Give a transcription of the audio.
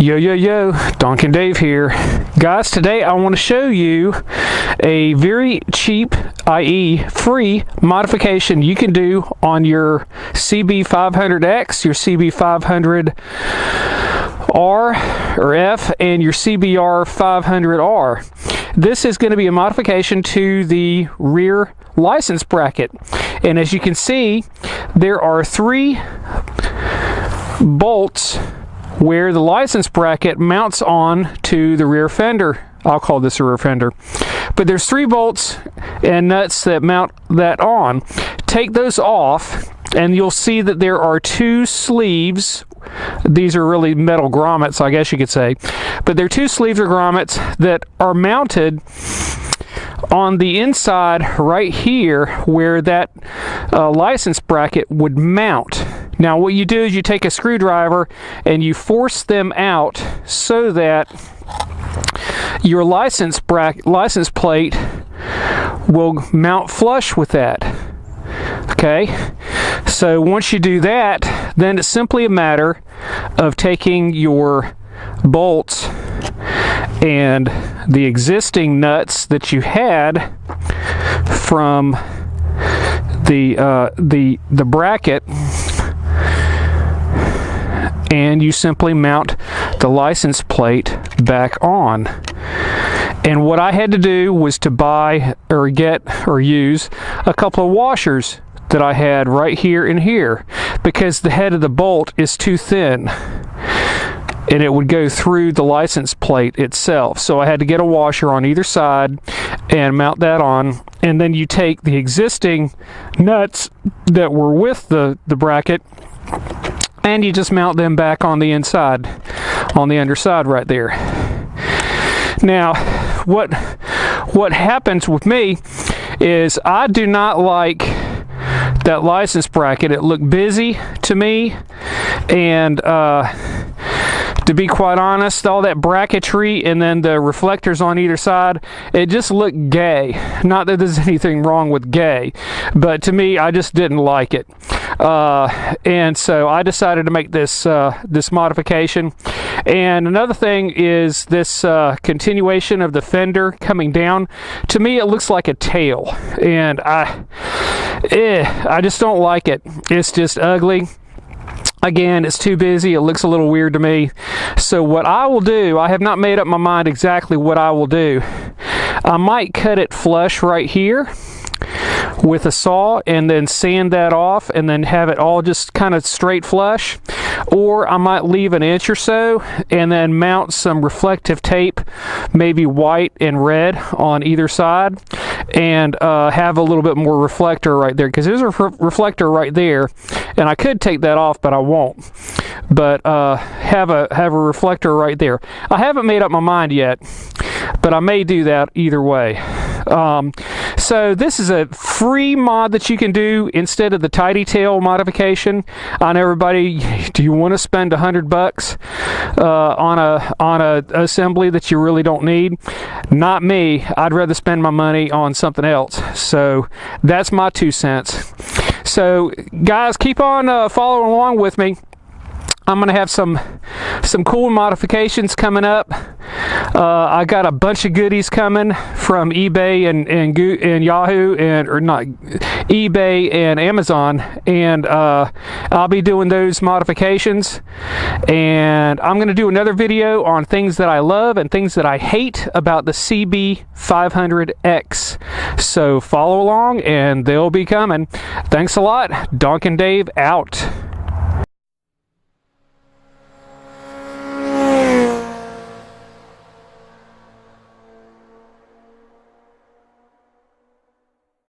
Yo, Donkin Dave here. Guys, today I want to show you a very cheap, i.e. free modification you can do on your CB500X, your CB500R or F, and your CBR500R. This is going to be a modification to the rear license bracket. And as you can see, there are 3 bolts where the license bracket mounts on to the rear fender. I'll call this a rear fender. But there's 3 bolts and nuts that mount that on. Take those off and you'll see that there are 2 sleeves. These are really metal grommets, I guess you could say. But they're 2 sleeves or grommets that are mounted on the inside right here where that license bracket would mount. Now what you do is you take a screwdriver and you force them out so that your license plate will mount flush with that. Okay, so once you do that, then it's simply a matter of taking your bolts and the existing nuts that you had from the bracket, and you simply mount the license plate back on. And what I had to do was to buy or get or use a couple of washers that I had right here and here, because the head of the bolt is too thin and it would go through the license plate itself. So I had to get a washer on either side and mount that on. And then you take the existing nuts that were with the bracket and you just mount them back on the inside, on the underside right there. Now, what happens with me is I do not like that license bracket. It looked busy to me, and to be quite honest, all that bracketry and then the reflectors on either side, it just looked gay. Not that there's anything wrong with gay, but to me, I just didn't like it. And so I decided to make this this modification. And another thing is this continuation of the fender coming down. To me, it looks like a tail, and I just don't like it. It's just ugly. Again, it's too busy. It looks a little weird to me. So what I will do, I have not made up my mind exactly what I will do. I might cut it flush right here with a saw and then sand that off and then have it all just kind of straight flush. Or I might leave an inch or so and then mount some reflective tape, maybe white and red on either side, and have a little bit more reflector right there, because there's a reflector right there, and I could take that off, but I won't. But have a reflector right there. I haven't made up my mind yet, but I may do that either way. So this is a free mod that you can do instead of the tidy tail modification. On everybody, do you want to spend $100 on a assembly that you really don't need? Not me. I'd rather spend my money on something else. So that's my 2 cents. So guys, keep on following along with me. I'm going to have some cool modifications coming up. I got a bunch of goodies coming from eBay and Yahoo, or not eBay and Amazon, and I'll be doing those modifications. And I'm going to do another video on things that I love and things that I hate about the CB500X. So follow along and they'll be coming. Thanks a lot. Donkin Dave out.